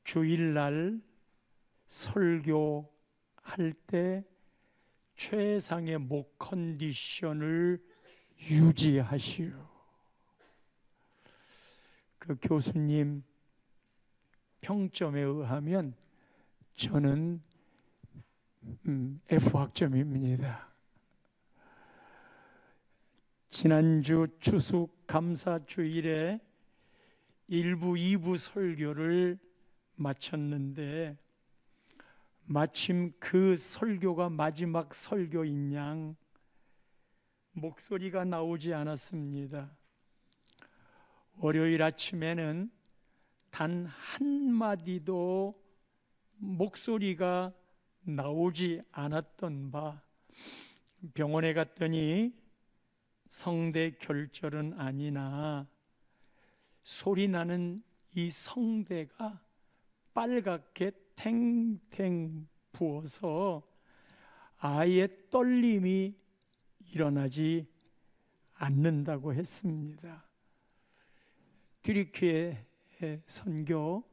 주일날 설교할 때 최상의 목 컨디션을 유지하시오. 그 교수님 평점에 의하면 저는 F학점입니다. 지난주 추수감사주일에 1부, 2부 설교를 마쳤는데 마침 그 설교가 마지막 설교인 양 목소리가 나오지 않았습니다. 월요일 아침에는 단 한마디도 목소리가 나오지 않았던 바, 병원에 갔더니 성대 결절은 아니나 소리 나는 이 성대가 빨갛게 탱탱 부어서 아예 떨림이 일어나지 않는다고 했습니다. 뒤리키의 선교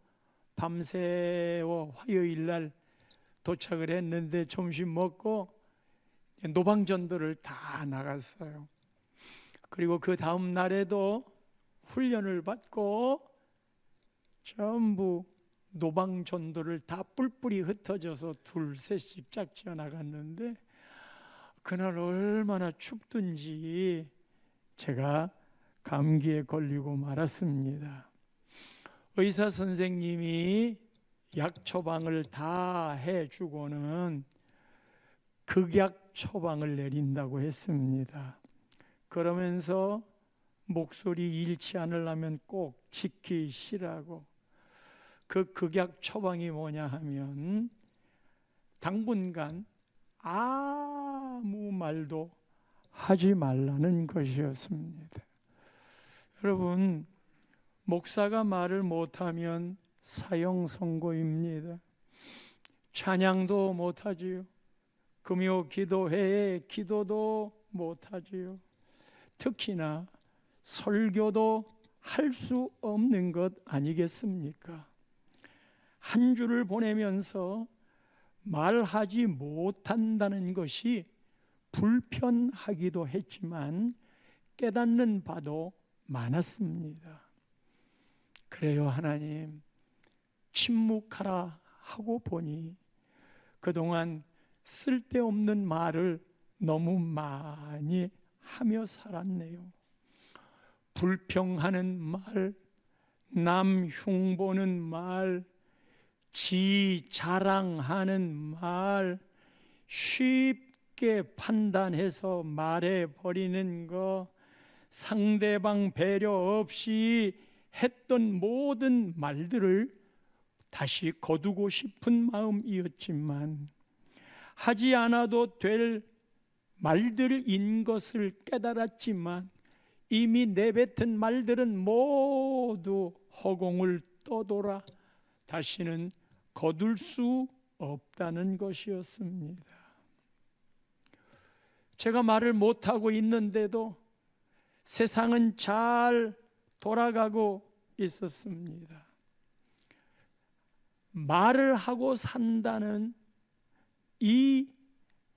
밤새워 화요일 날 도착을 했는데 점심 먹고 노방전도를 다 나갔어요. 그리고 그 다음 날에도 훈련을 받고 전부 노방전도를 다 뿔뿔이 흩어져서 둘 셋씩 짝지어 나갔는데 그날 얼마나 춥든지 제가 감기에 걸리고 말았습니다. 의사 선생님이 약 처방을 다 해주고는 극약 처방을 내린다고 했습니다. 그러면서 목소리 잃지 않으려면 꼭 지키시라고. 그 극약 처방이 뭐냐 하면 당분간 아무 말도 하지 말라는 것이었습니다. 여러분, 목사가 말을 못하면 사형 선고입니다. 찬양도 못하지요. 금요 기도회에 기도도 못하지요. 특히나 설교도 할 수 없는 것 아니겠습니까? 한 주를 보내면서 말하지 못한다는 것이 불편하기도 했지만 깨닫는 바도 많았습니다. 그래요, 하나님, 침묵하라 하고 보니 그동안 쓸데없는 말을 너무 많이 하며 살았네요. 불평하는 말, 남 흉보는 말, 지 자랑하는 말, 쉽게 판단해서 말해버리는 거, 상대방 배려 없이 했던 모든 말들을 다시 거두고 싶은 마음이었지만 하지 않아도 될 말들인 것을 깨달았지만 이미 내뱉은 말들은 모두 허공을 떠돌아 다시는 거둘 수 없다는 것이었습니다. 제가 말을 못하고 있는데도 세상은 잘 돌아가고 있었습니다. 말을 하고 산다는 이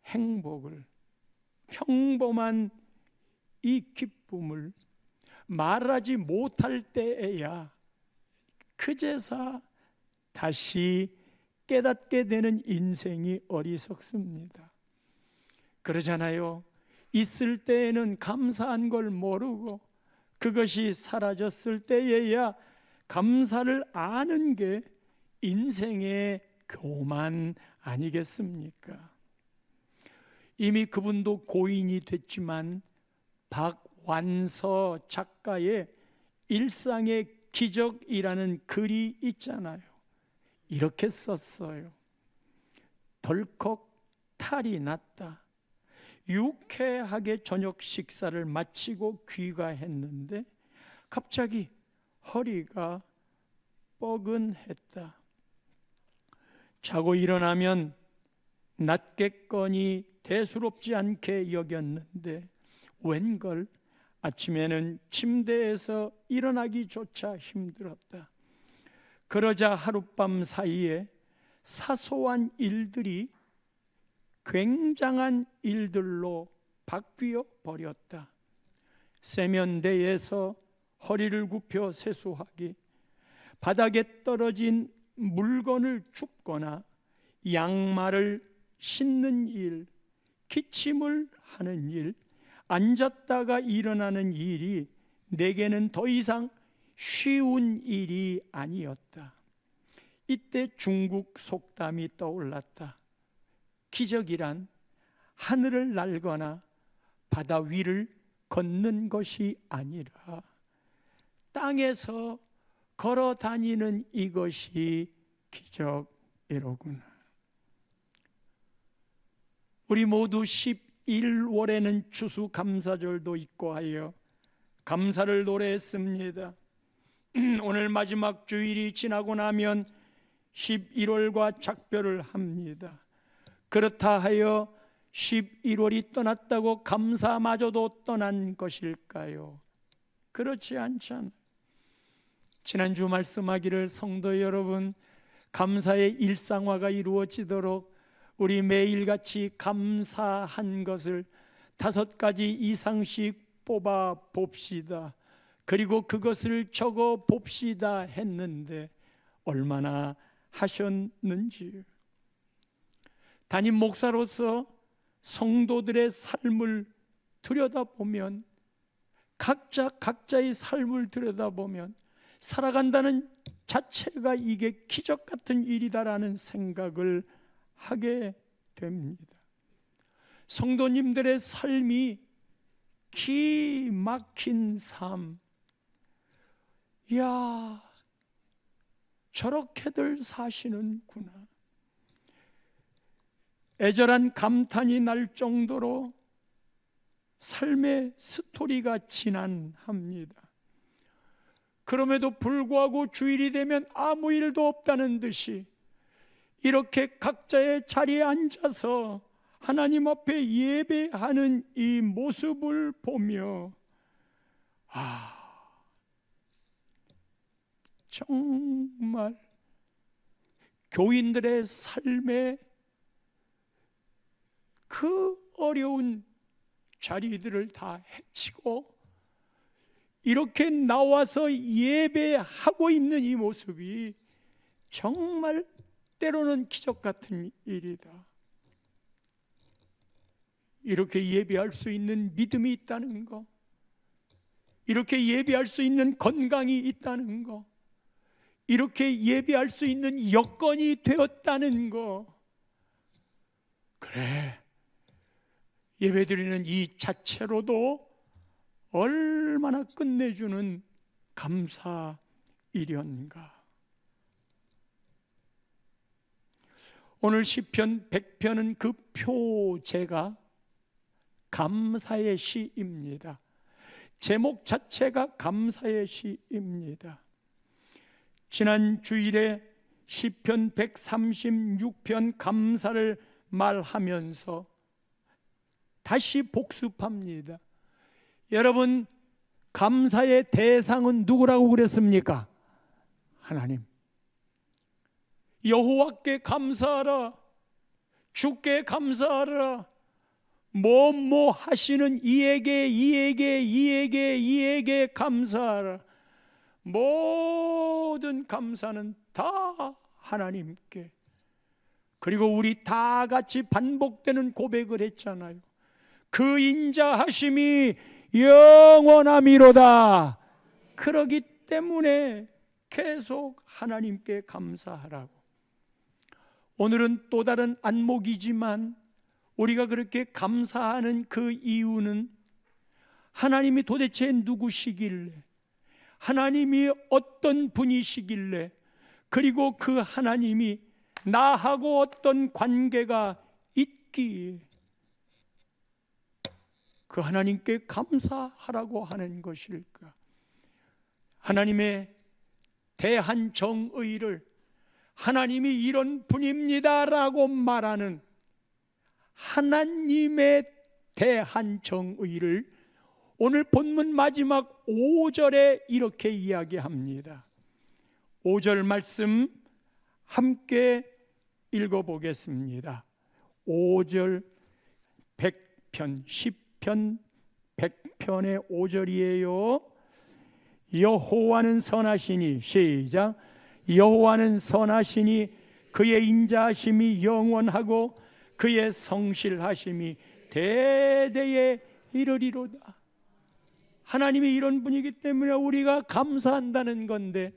행복을, 평범한 이 기쁨을 말하지 못할 때에야 그제서 다시 깨닫게 되는 인생이 어리석습니다. 그러잖아요. 있을 때에는 감사한 걸 모르고 그것이 사라졌을 때에야 감사를 아는 게 인생의 교만 아니겠습니까? 이미 그분도 고인이 됐지만 박완서 작가의 일상의 기적이라는 글이 있잖아요. 이렇게 썼어요. 덜컥 탈이 났다. 유쾌하게 저녁 식사를 마치고 귀가했는데 갑자기 허리가 뻐근했다. 자고 일어나면 낫겠거니 대수롭지 않게 여겼는데 웬걸 아침에는 침대에서 일어나기조차 힘들었다. 그러자 하룻밤 사이에 사소한 일들이 굉장한 일들로 바뀌어 버렸다. 세면대에서 허리를 굽혀 세수하기, 바닥에 떨어진 물건을 줍거나 양말을 신는 일, 기침을 하는 일, 앉았다가 일어나는 일이 내게는 더 이상 쉬운 일이 아니었다. 이때 중국 속담이 떠올랐다. 기적이란 하늘을 날거나 바다 위를 걷는 것이 아니라 땅에서 걸어 다니는 이것이 기적이로구나. 우리 모두 11월에는 추수감사절도 있고 하여 감사를 노래했습니다. 오늘 마지막 주일이 지나고 나면 11월과 작별을 합니다. 그렇다 하여 11월이 떠났다고 감사마저도 떠난 것일까요? 그렇지 않잖아요. 지난주 말씀하기를 성도 여러분, 감사의 일상화가 이루어지도록 우리 매일같이 감사한 것을 5가지 이상씩 뽑아 봅시다. 그리고 그것을 적어 봅시다 했는데 얼마나 하셨는지요. 담임 목사로서 성도들의 삶을 들여다보면, 각자의 삶을 들여다보면 살아간다는 자체가 이게 기적 같은 일이다라는 생각을 하게 됩니다. 성도님들의 삶이 기막힌 삶, 이야, 저렇게들 사시는구나. 애절한 감탄이 날 정도로 삶의 스토리가 진한합니다. 그럼에도 불구하고 주일이 되면 아무 일도 없다는 듯이 이렇게 각자의 자리에 앉아서 하나님 앞에 예배하는 이 모습을 보며 정말 교인들의 삶에 그 어려운 자리들을 다 헤치고 이렇게 나와서 예배하고 있는 이 모습이 정말 때로는 기적 같은 일이다. 이렇게 예배할 수 있는 믿음이 있다는 거, 이렇게 예배할 수 있는 건강이 있다는 거, 이렇게 예배할 수 있는 여건이 되었다는 거, 그래, 예배드리는 이 자체로도 얼마나 끝내주는 감사일연가. 오늘 시편 100편은 그 표제가 감사의 시입니다. 제목 자체가 감사의 시입니다. 지난 주일에 시편 136편 감사를 말하면서 다시 복습합니다. 여러분, 감사의 대상은 누구라고 그랬습니까? 하나님. 여호와께 감사하라, 주께 감사하라, 뭐뭐 하시는 이에게 감사하라. 모든 감사는 다 하나님께. 그리고 우리 다 같이 반복되는 고백을 했잖아요. 그 인자하심이 영원함이로다. 그러기 때문에 계속 하나님께 감사하라고. 오늘은 또 다른 안목이지만 우리가 그렇게 감사하는 그 이유는 하나님이 도대체 누구시길래, 하나님이 어떤 분이시길래, 그리고 그 하나님이 나하고 어떤 관계가 있기에 그 하나님께 감사하라고 하는 것일까? 하나님의 대한 정의를 하나님이 이런 분입니다라고 말하는 하나님의 대한 정의를 오늘 본문 마지막 5절에 이렇게 이야기합니다. 5절 말씀 함께 읽어보겠습니다. 5절 100편 10편 100편의 5절이에요. 여호와는 선하시니, 시작. 여호와는 선하시니 그의 인자하심이 영원하고 그의 성실하심이 대대에 이르리로다. 하나님이 이런 분이기 때문에 우리가 감사한다는 건데,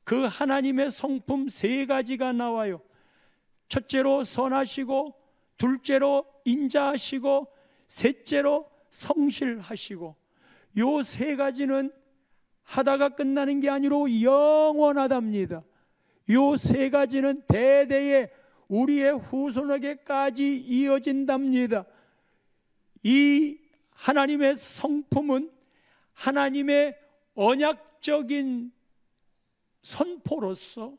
그 하나님의 성품 3가지가 나와요. 첫째로 선하시고, 둘째로 인자하시고, 셋째로 성실하시고. 요 3가지는 하다가 끝나는 게 아니라 영원하답니다. 요 3가지는 대대에 우리의 후손에게까지 이어진답니다. 이 하나님의 성품은 하나님의 언약적인 선포로서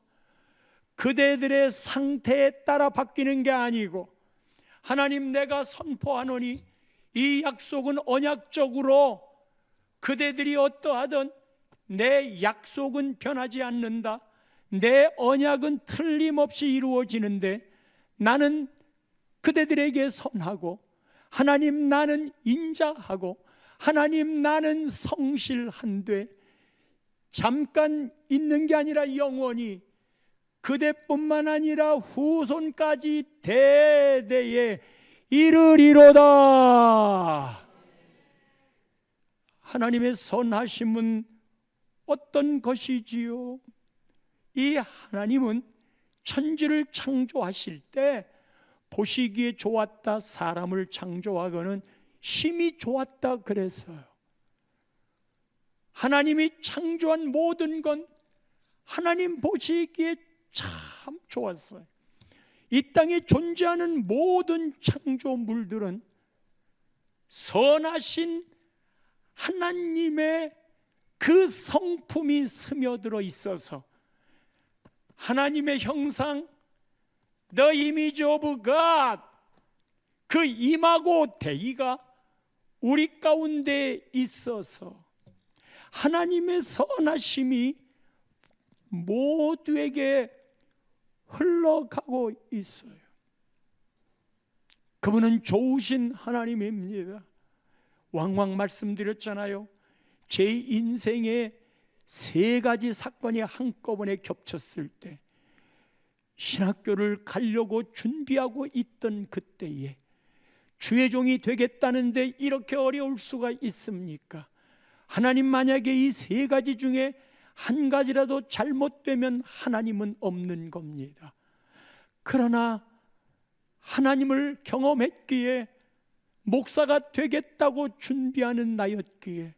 그대들의 상태에 따라 바뀌는 게 아니고, 하나님 내가 선포하노니 이 약속은 언약적으로 그대들이 어떠하든 내 약속은 변하지 않는다. 내 언약은 틀림없이 이루어지는데 나는 그대들에게 선하고, 하나님 나는 인자하고, 하나님 나는 성실한데, 잠깐 있는 게 아니라 영원히 그대뿐만 아니라 후손까지 대대에 이르리로다. 하나님의 선하심은 어떤 것이지요? 이 하나님은 천지를 창조하실 때 보시기에 좋았다, 사람을 창조하고는 심히 좋았다 그랬어요. 하나님이 창조한 모든 건 하나님 보시기에 참 좋았어요. 이 땅에 존재하는 모든 창조물들은 선하신 하나님의 그 성품이 스며들어 있어서 하나님의 형상, The image of God, 그 임하고 대의가 우리 가운데 있어서 하나님의 선하심이 모두에게 흘러가고 있어요. 그분은 좋으신 하나님입니다. 왕왕 말씀드렸잖아요. 제 인생에 3가지 사건이 한꺼번에 겹쳤을 때, 신학교를 가려고 준비하고 있던 그때에 주의 종이 되겠다는데 이렇게 어려울 수가 있습니까? 하나님 만약에 이 3가지 중에 한 가지라도 잘못되면 하나님은 없는 겁니다. 그러나 하나님을 경험했기에, 목사가 되겠다고 준비하는 나였기에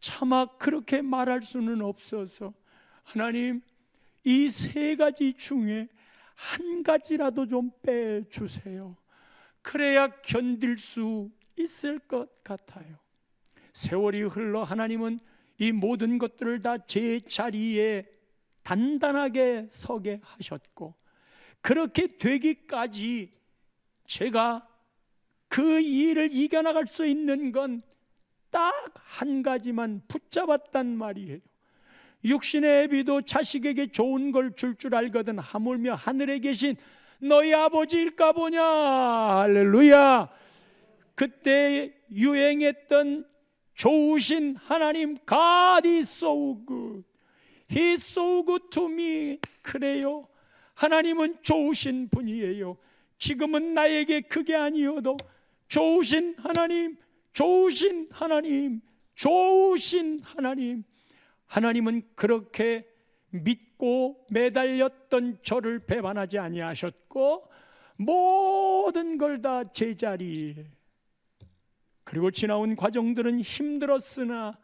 차마 그렇게 말할 수는 없어서, 하나님 이 3가지 중에 한 가지라도 좀 빼주세요. 그래야 견딜 수 있을 것 같아요. 세월이 흘러 하나님은 이 모든 것들을 다 제 자리에 단단하게 서게 하셨고, 그렇게 되기까지 제가 그 일을 이겨나갈 수 있는 건 딱 한 가지만 붙잡았단 말이에요. 육신의 애비도 자식에게 좋은 걸 줄 알거든 하물며 하늘에 계신 너희 아버지일까 보냐. 할렐루야. 그때 유행했던 좋으신 하나님, God is so good, He is so good to me. 그래요, 하나님은 좋으신 분이에요. 지금은 나에게 그게 아니어도 좋으신 하나님, 좋으신 하나님, 좋으신 하나님. 하나님은 그렇게 믿고 매달렸던 저를 배반하지 아니하셨고 모든 걸 다 제자리에, 그리고 지나온 과정들은 힘들었으나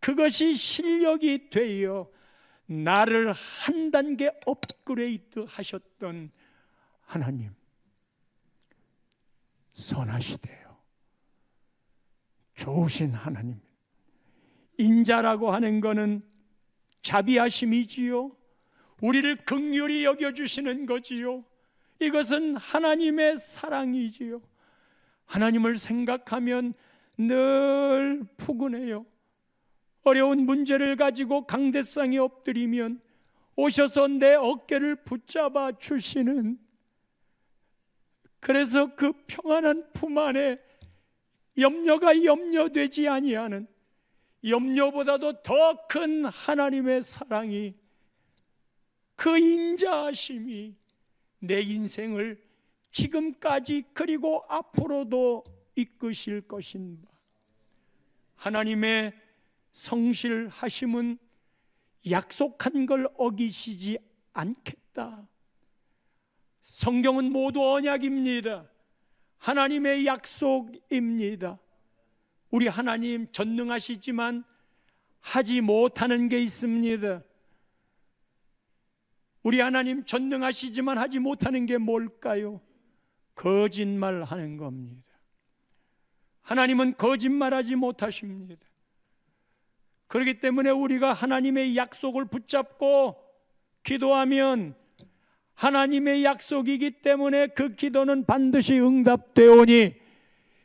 그것이 실력이 되어 나를 한 단계 업그레이드 하셨던 하나님, 선하시대요. 좋으신 하나님. 인자라고 하는 것은 자비하심이지요. 우리를 긍휼히 여겨주시는 거지요. 이것은 하나님의 사랑이지요. 하나님을 생각하면 늘 푸근해요. 어려운 문제를 가지고 강대상에 엎드리면 오셔서 내 어깨를 붙잡아 주시는, 그래서 그 평안한 품 안에 염려가 염려되지 아니하는, 염려보다도 더 큰 하나님의 사랑이, 그 인자하심이 내 인생을 지금까지 그리고 앞으로도 이끄실 것인가. 하나님의 성실하심은 약속한 걸 어기시지 않겠다. 성경은 모두 언약입니다. 하나님의 약속입니다. 우리 하나님 전능하시지만 하지 못하는 게 있습니다. 우리 하나님 전능하시지만 하지 못하는 게 뭘까요? 거짓말하는 겁니다. 하나님은 거짓말하지 못하십니다. 그렇기 때문에 우리가 하나님의 약속을 붙잡고 기도하면 하나님의 약속이기 때문에 그 기도는 반드시 응답되오니,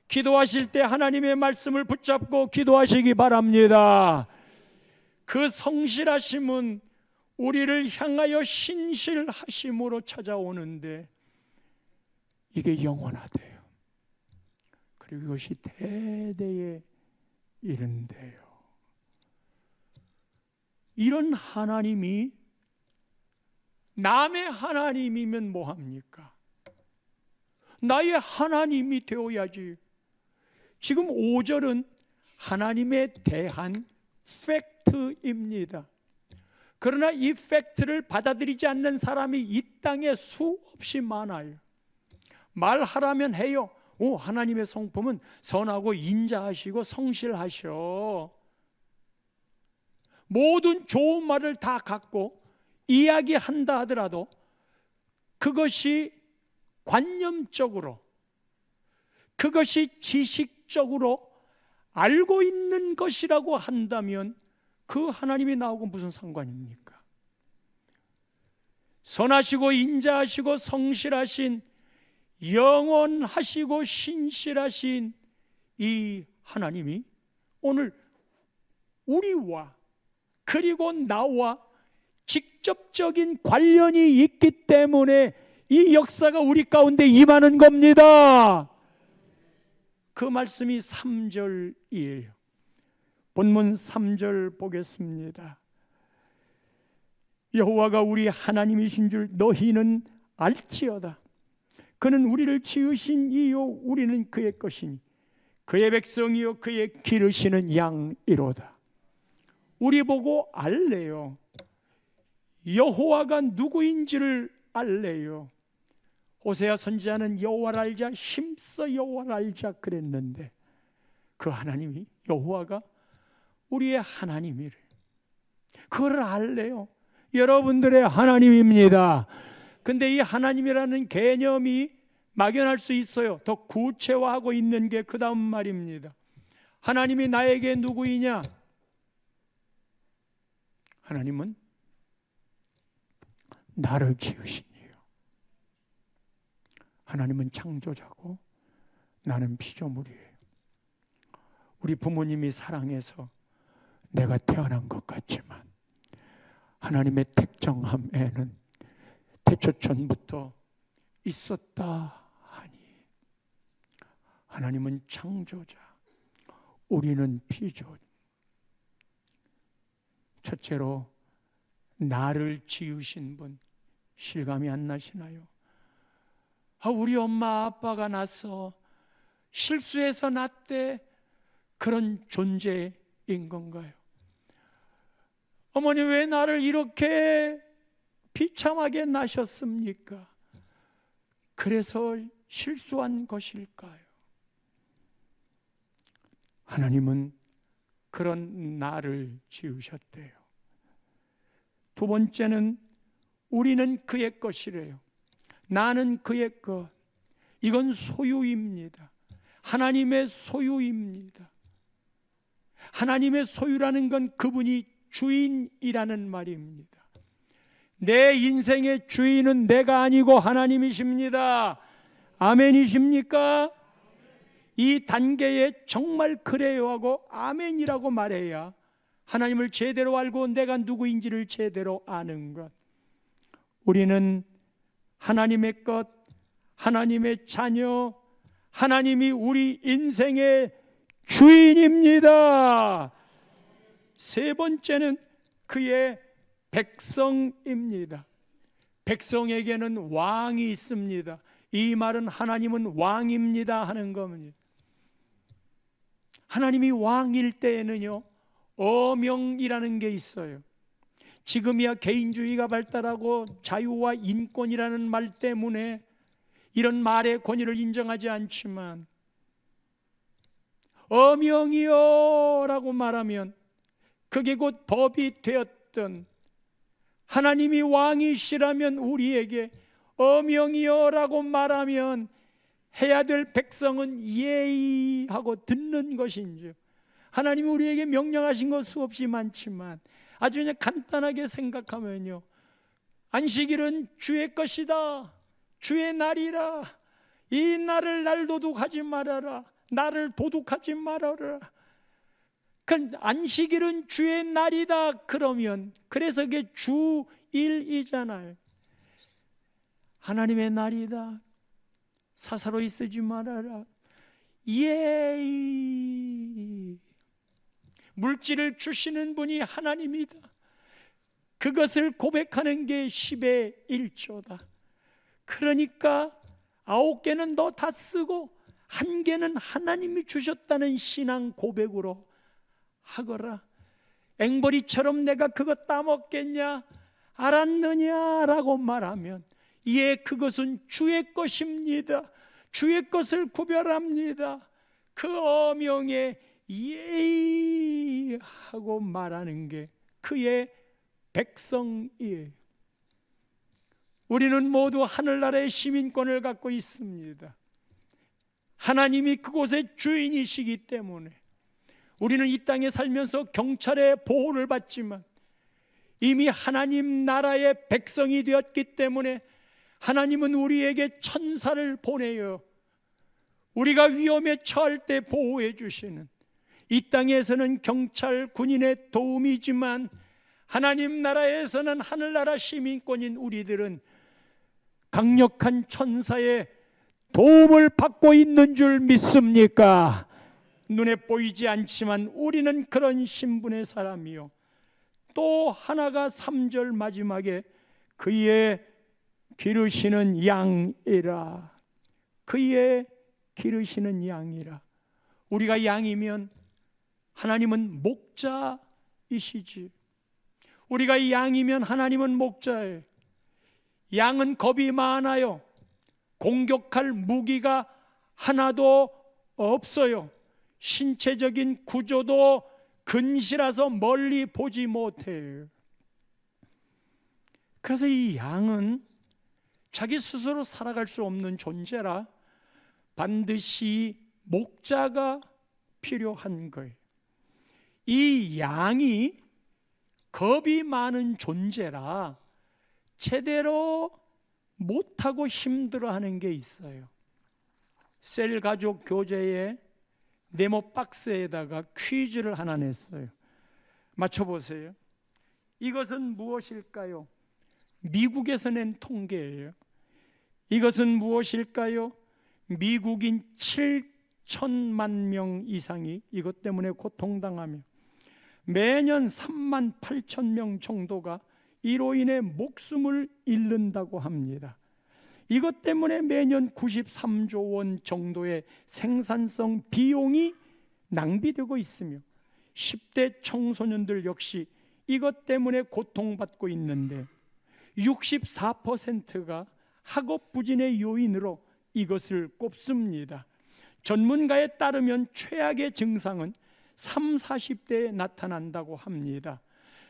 기도하실 때 하나님의 말씀을 붙잡고 기도하시기 바랍니다. 그 성실하심은 우리를 향하여 신실하심으로 찾아오는데 이게 영원하대요. 그리고 이것이 대대에 이른대요. 이런 하나님이 남의 하나님이면 뭐합니까? 나의 하나님이 되어야지. 지금 5절은 하나님에 대한 팩트입니다. 그러나 이 팩트를 받아들이지 않는 사람이 이 땅에 수없이 많아요. 말하라면 해요. 오, 하나님의 성품은 선하고 인자하시고 성실하셔. 모든 좋은 말을 다 갖고 이야기한다 하더라도 그것이 관념적으로, 그것이 지식적으로 알고 있는 것이라고 한다면 그 하나님이 나하고 무슨 상관입니까? 선하시고 인자하시고 성실하신, 영원하시고 신실하신 이 하나님이 오늘 우리와 그리고 나와 직접적인 관련이 있기 때문에 이 역사가 우리 가운데 임하는 겁니다. 그 말씀이 3절이에요. 본문 3절 보겠습니다. 여호와가 우리 하나님이신 줄 너희는 알지어다. 그는 우리를 지으신 이요 우리는 그의 것이니 그의 백성이요 그의 기르시는 양이로다. 우리 보고 알래요. 여호와가 누구인지를 알래요. 호세아 선지자는 여호와를 알자, 힘써 여호와를 알자 그랬는데 그 하나님이, 여호와가 우리의 하나님이래. 그걸 알래요. 여러분들의 하나님입니다. 근데 이 하나님이라는 개념이 막연할 수 있어요. 더 구체화하고 있는 게 그 다음 말입니다. 하나님이 나에게 누구이냐? 하나님은 나를 지으신 이에요. 하나님은 창조자고 나는 피조물이에요. 우리 부모님이 사랑해서 내가 태어난 것 같지만 하나님의 택정함에는 태초전부터 있었다 하니 하나님은 창조자, 우리는 피조. 첫째로 나를 지으신 분, 실감이 안 나시나요? 우리 엄마 아빠가 나서 실수해서 낳대, 그런 존재인 건가요? 어머니 왜 나를 이렇게 비참하게 낳으셨습니까? 그래서 실수한 것일까요? 하나님은 그런 나를 지으셨대요. 두 번째는 우리는 그의 것이래요. 나는 그의 것. 이건 소유입니다. 하나님의 소유입니다. 하나님의 소유라는 건 그분이 주인이라는 말입니다. 내 인생의 주인은 내가 아니고 하나님이십니다. 아멘이십니까? 이 단계에 정말 그래요 하고 아멘이라고 말해야 하나님을 제대로 알고 내가 누구인지를 제대로 아는 것. 우리는 하나님의 것, 하나님의 자녀, 하나님이 우리 인생의 주인입니다. 세 번째는 그의 백성입니다. 백성에게는 왕이 있습니다. 이 말은 하나님은 왕입니다 하는 겁니다. 하나님이 왕일 때에는요, 어명이라는 게 있어요. 지금이야 개인주의가 발달하고 자유와 인권이라는 말 때문에 이런 말의 권위를 인정하지 않지만, 어명이요 라고 말하면 그게 곧 법이 되었던, 하나님이 왕이시라면 우리에게 어명이요 라고 말하면 해야 될 백성은 예의하고 듣는 것인지, 하나님이 우리에게 명령하신 것 수없이 많지만 아주 그냥 간단하게 생각하면요, 안식일은 주의 것이다, 주의 날이라, 이 날을 날 도둑하지 말아라, 나를 도둑하지 말아라. 그 안식일은 주의 날이다 그러면, 그래서 그게 주일이잖아요. 하나님의 날이다, 사사로이 쓰지 말아라, 예의. 물질을 주시는 분이 하나님이다, 그것을 고백하는 게 10의 1조다. 그러니까 9개는 너 다 쓰고 1개는 하나님이 주셨다는 신앙 고백으로 하거라. 앵벌이처럼 내가 그거 따먹겠냐, 알았느냐라고 말하면, 예, 그것은 주의 것입니다, 주의 것을 구별합니다, 그 어명에 예의하고 말하는 게 그의 백성이에요. 우리는 모두 하늘나라의 시민권을 갖고 있습니다. 하나님이 그곳의 주인이시기 때문에 우리는 이 땅에 살면서 경찰의 보호를 받지만 이미 하나님 나라의 백성이 되었기 때문에 하나님은 우리에게 천사를 보내요 우리가 위험에 처할 때 보호해 주시는, 이 땅에서는 경찰, 군인의 도움이지만 하나님 나라에서는 하늘나라 시민권인 우리들은 강력한 천사의 도움을 받고 있는 줄 믿습니까? 눈에 보이지 않지만 우리는 그런 신분의 사람이요. 또 하나가 3절 마지막에 그의 기르시는 양이라, 그의 기르시는 양이라. 우리가 양이면 하나님은 목자이시지. 우리가 양이면 하나님은 목자예요. 양은 겁이 많아요. 공격할 무기가 하나도 없어요. 신체적인 구조도 근시라서 멀리 보지 못해요. 그래서 이 양은 자기 스스로 살아갈 수 없는 존재라 반드시 목자가 필요한 거예요. 이 양이 겁이 많은 존재라 제대로 못하고 힘들어하는 게 있어요. 셀 가족 교재에 네모 박스에다가 퀴즈를 하나 냈어요. 맞춰보세요. 이것은 무엇일까요? 미국에서 낸 통계예요. 이것은 무엇일까요? 미국인 7천만 명 이상이 이것 때문에 고통당하며 매년 3만 8천 명 정도가 이로 인해 목숨을 잃는다고 합니다. 이것 때문에 매년 93조 원 정도의 생산성 비용이 낭비되고 있으며 10대 청소년들 역시 이것 때문에 고통받고 있는데 64%가 학업 부진의 요인으로 이것을 꼽습니다. 전문가에 따르면 최악의 증상은 30, 40대에 나타난다고 합니다.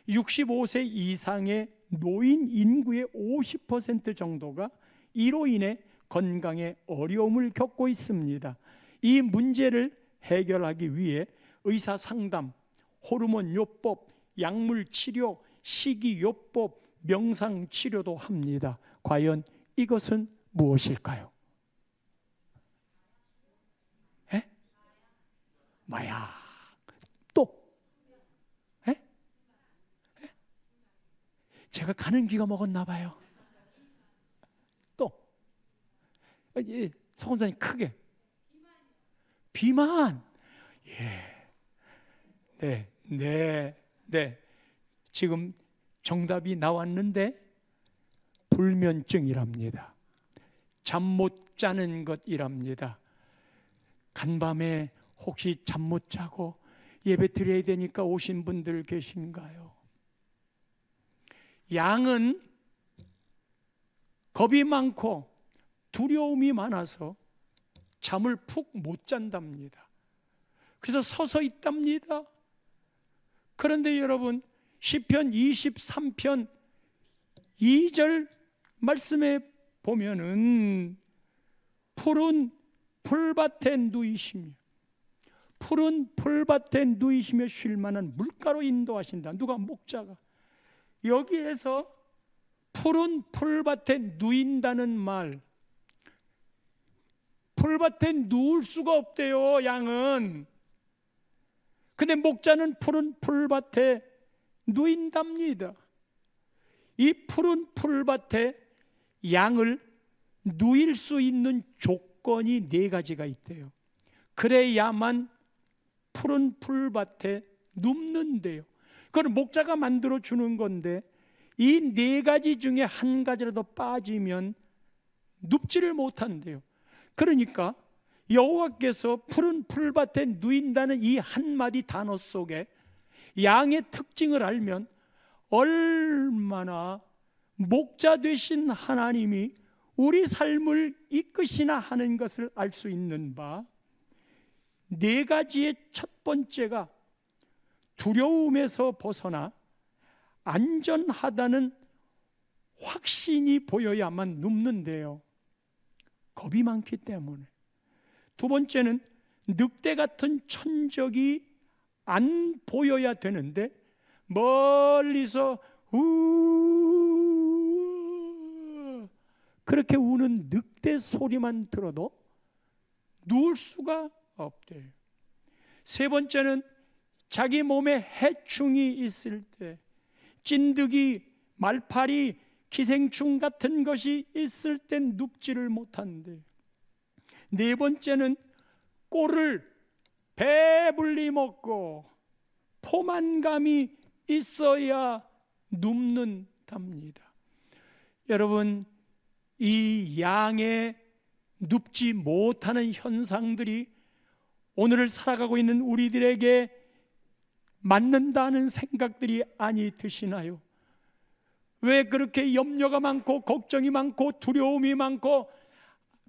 65세 이상의 노인 인구의 50% 정도가 이로 인해 건강에 어려움을 겪고 있습니다. 이 문제를 해결하기 위해 의사 상담, 호르몬 요법, 약물 치료, 식이요법, 명상 치료도 합니다. 과연 이것은 무엇일까요? 마약. 또? 제가 가는 귀가 먹었나 봐요. 송 권사님 크게. 비만. 예. 네. 지금 정답이 나왔는데 불면증이랍니다. 잠 못 자는 것이랍니다. 간밤에 혹시 잠 못 자고 예배 드려야 되니까 오신 분들 계신가요? 양은 겁이 많고 두려움이 많아서 잠을 푹 못 잔답니다. 그래서 서서 있답니다. 그런데 여러분, 시편 23편 2절 말씀에 보면은 푸른 풀밭에 누이시며 푸른 풀밭에 누이시며 쉴 만한 물가로 인도하신다. 누가? 목자가. 여기에서 푸른 풀밭에 누인다는 말, 풀밭에 누울 수가 없대요, 양은. 근데 목자는 푸른 풀밭에 누인답니다. 이 푸른 풀밭에 양을 누일 수 있는 조건이 4가지가 있대요. 그래야만 푸른 풀밭에 눕는데요. 그걸 목자가 만들어 주는 건데 이 4가지 중에 한 가지라도 빠지면 눕지를 못한대요. 그러니까 여호와께서 푸른 풀밭에 누인다는 이 한마디 단어 속에 양의 특징을 알면 얼마나 목자 되신 하나님이 우리 삶을 이끄시나 하는 것을 알 수 있는 바, 4가지의 첫 번째가 두려움에서 벗어나 안전하다는 확신이 보여야만 눕는데요. 겁이 많기 때문에. 두 번째는 늑대 같은 천적이 안 보여야 되는데 멀리서 그렇게 우는 늑대 소리만 들어도 누울 수가 없대요. 세 번째는 자기 몸에 해충이 있을 때, 찐득이, 말파리, 기생충 같은 것이 있을 땐 눕지를 못한대요. 네 번째는 꼴을 배불리 먹고 포만감이 있어야 눕는답니다. 여러분, 이 양의 눕지 못하는 현상들이 오늘을 살아가고 있는 우리들에게 맞는다는 생각들이 아니 드시나요? 왜 그렇게 염려가 많고 걱정이 많고 두려움이 많고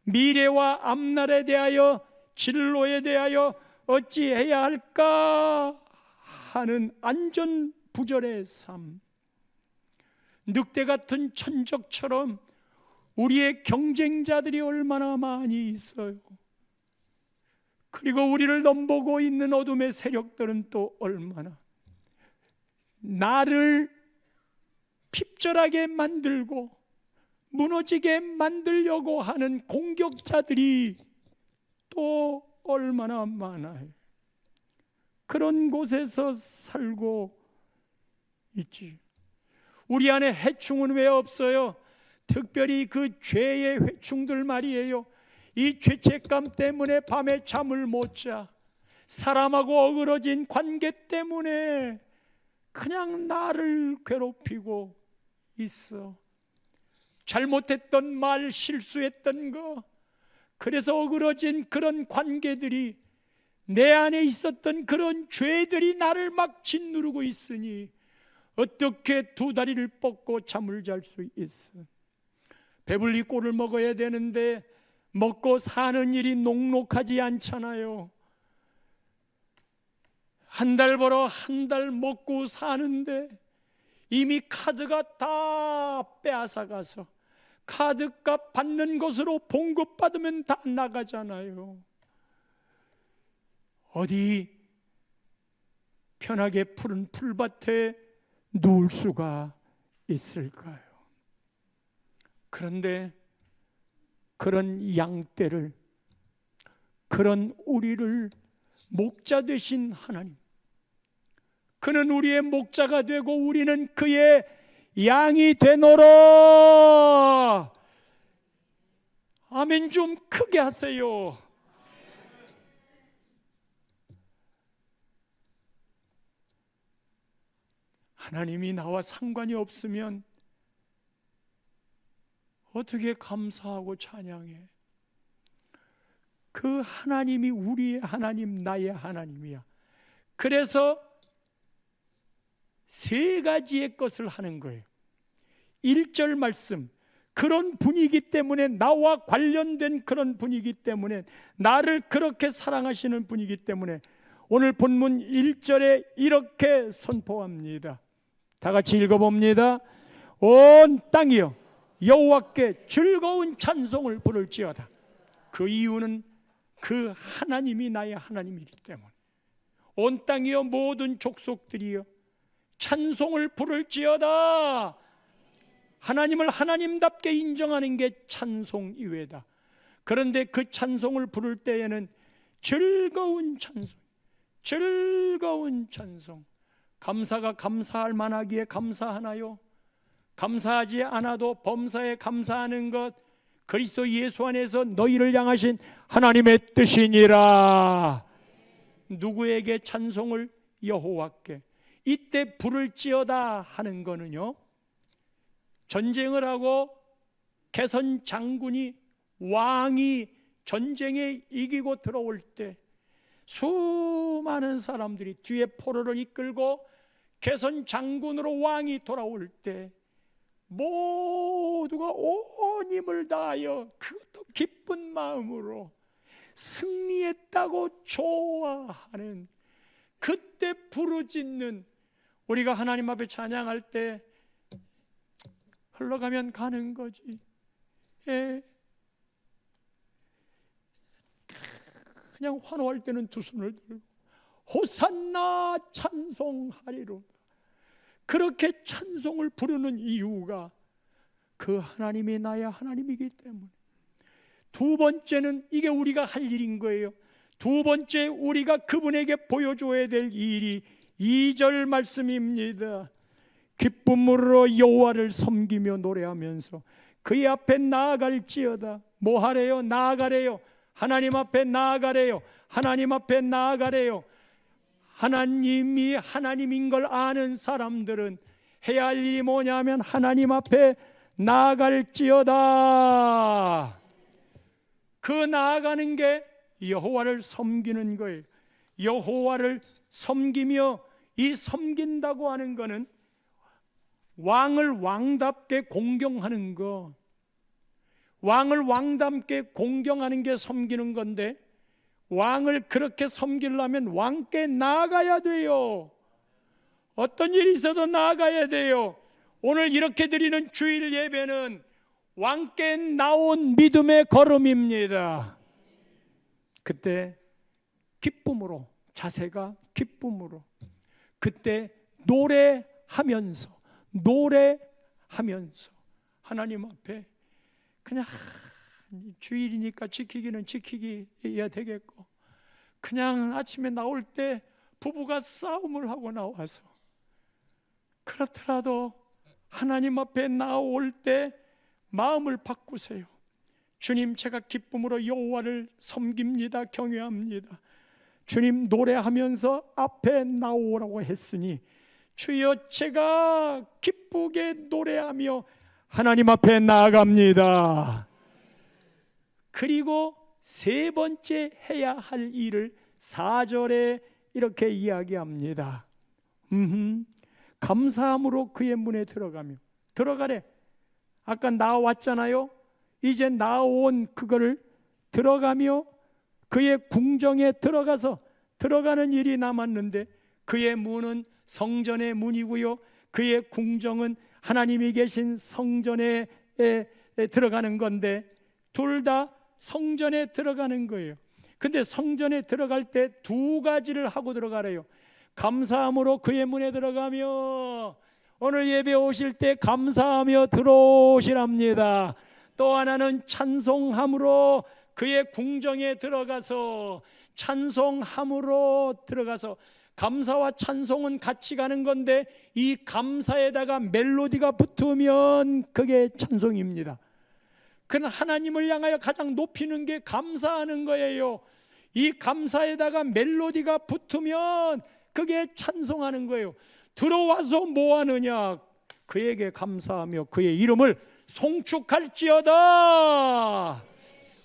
미래와 앞날에 대하여 진로에 대하여 어찌해야 할까 하는 안전부절의 삶, 늑대 같은 천적처럼 우리의 경쟁자들이 얼마나 많이 있어요. 그리고 우리를 넘보고 있는 어둠의 세력들은 또 얼마나 나를 핍절하게 만들고 무너지게 만들려고 하는 공격자들이 또 얼마나 많아요. 그런 곳에서 살고 있지. 우리 안에 해충은 왜 없어요? 특별히 그 죄의 해충들 말이에요. 이 죄책감 때문에 밤에 잠을 못 자. 사람하고 어그러진 관계 때문에 그냥 나를 괴롭히고 있어. 잘못했던 말, 실수했던 거, 그래서 어그러진 그런 관계들이, 내 안에 있었던 그런 죄들이 나를 막 짓누르고 있으니 어떻게 2다리를 뻗고 잠을 잘 수 있어? 배불리 꼴을 먹어야 되는데 먹고 사는 일이 녹록하지 않잖아요. 한 달 벌어 한 달 먹고 사는데 이미 카드가 다 빼앗아가서 카드값 받는 것으로 봉급받으면 다 나가잖아요. 어디 편하게 푸른 풀밭에 누울 수가 있을까요? 그런데 그런 양떼를, 그런 우리를 목자 되신 하나님, 그는 우리의 목자가 되고 우리는 그의 양이 되노라. 아멘. 아멘 좀 크게 하세요. 하나님이 나와 상관이 없으면 어떻게 감사하고 찬양해? 그 하나님이 우리의 하나님, 나의 하나님이야. 그래서 세 가지의 것을 하는 거예요. 1절 말씀, 그런 분위기 때문에, 나와 관련된 그런 분위기 때문에, 나를 그렇게 사랑하시는 분위기 때문에 오늘 본문 1절에 이렇게 선포합니다. 다 같이 읽어봅니다. 온 땅이여 여호와께 즐거운 찬송을 부를지어다. 그 이유는 그 하나님이 나의 하나님이기 때문에. 온 땅이여 모든 족속들이여 찬송을 부를지어다. 하나님을 하나님답게 인정하는 게 찬송 이외다. 그런데 그 찬송을 부를 때에는 즐거운 찬송, 즐거운 찬송. 감사가 감사할 만하기에 감사하나요? 감사하지 않아도 범사에 감사하는 것, 그리스도 예수 안에서 너희를 향하신 하나님의 뜻이니라. 누구에게 찬송을? 여호와께. 이때 부를지어다 하는 거는요, 전쟁을 하고 개선 장군이, 왕이 전쟁에 이기고 들어올 때 수많은 사람들이 뒤에 포로를 이끌고 개선 장군으로 왕이 돌아올 때 모두가 온 힘을 다하여, 그것도 기쁜 마음으로 승리했다고 좋아하는, 그때 부르짖는, 우리가 하나님 앞에 찬양할 때 흘러가면 가는 거지. 예. 그냥 환호할 때는 두 손을 들고 호산나 찬송하리로다. 그렇게 찬송을 부르는 이유가 그 하나님이 나의 하나님이기 때문에. 두 번째는, 이게 우리가 할 일인 거예요. 두 번째 우리가 그분에게 보여줘야 될 일이 2절 말씀입니다. 기쁨으로 여호와를 섬기며 노래하면서 그의 앞에 나아갈지어다. 뭐 하래요? 나아가래요. 하나님 앞에 나아가래요. 하나님 앞에 나아가래요. 하나님이 하나님인 걸 아는 사람들은 해야 할 일이 뭐냐면 하나님 앞에 나아갈지어다. 그 나아가는 게 여호와를 섬기는 거예요. 여호와를 섬기며, 이 섬긴다고 하는 거는 왕을 왕답게 공경하는 거, 왕을 왕답게 공경하는 게 섬기는 건데, 왕을 그렇게 섬기려면 왕께 나아가야 돼요. 어떤 일이 있어도 나아가야 돼요. 오늘 이렇게 드리는 주일 예배는 왕께 나온 믿음의 걸음입니다. 그때 기쁨으로, 자세가 기쁨으로, 그때 노래하면서 하나님 앞에 그냥 주일이니까 지키기는 지키기야 되겠고, 그냥 아침에 나올 때 부부가 싸움을 하고 나와서 그렇더라도 하나님 앞에 나올 때 마음을 바꾸세요. 주님, 제가 기쁨으로 여호와를 섬깁니다. 경외합니다. 주님, 노래하면서 앞에 나오라고 했으니 주여, 제가 기쁘게 노래하며 하나님 앞에 나아갑니다. 그리고 세 번째 해야 할 일을 4절에 이렇게 이야기합니다. 감사함으로 그의 문에 들어가며. 들어가래. 아까 나왔잖아요. 이제 나온 그거를 들어가며 그의 궁정에 들어가서, 들어가는 일이 남았는데, 그의 문은 성전의 문이고요, 그의 궁정은 하나님이 계신 성전에 들어가는 건데, 둘 다 성전에 들어가는 거예요. 근데 성전에 들어갈 때 두 가지를 하고 들어가래요. 감사함으로 그의 문에 들어가며, 오늘 예배 오실 때 감사하며 들어오시랍니다. 또 하나는 찬송함으로 그의 궁정에 들어가서, 찬송함으로 들어가서, 감사와 찬송은 같이 가는 건데 이 감사에다가 멜로디가 붙으면 그게 찬송입니다. 그는 하나님을 향하여 가장 높이는 게 감사하는 거예요. 이 감사에다가 멜로디가 붙으면 그게 찬송하는 거예요. 들어와서 뭐 하느냐? 그에게 감사하며 그의 이름을 송축할지어다.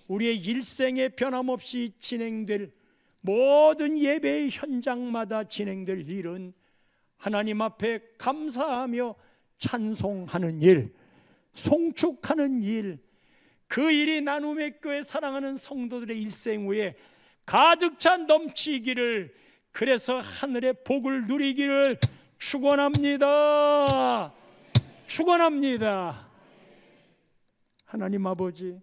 우리의 일생에 변함없이 진행될 모든 예배의 현장마다 진행될 일은 하나님 앞에 감사하며 찬송하는 일, 송축하는 일, 그 일이 나눔의 교회 사랑하는 성도들의 일생 후에 가득 찬 넘치기를, 그래서 하늘의 복을 누리기를 축원합니다. 축원합니다. 하나님 아버지,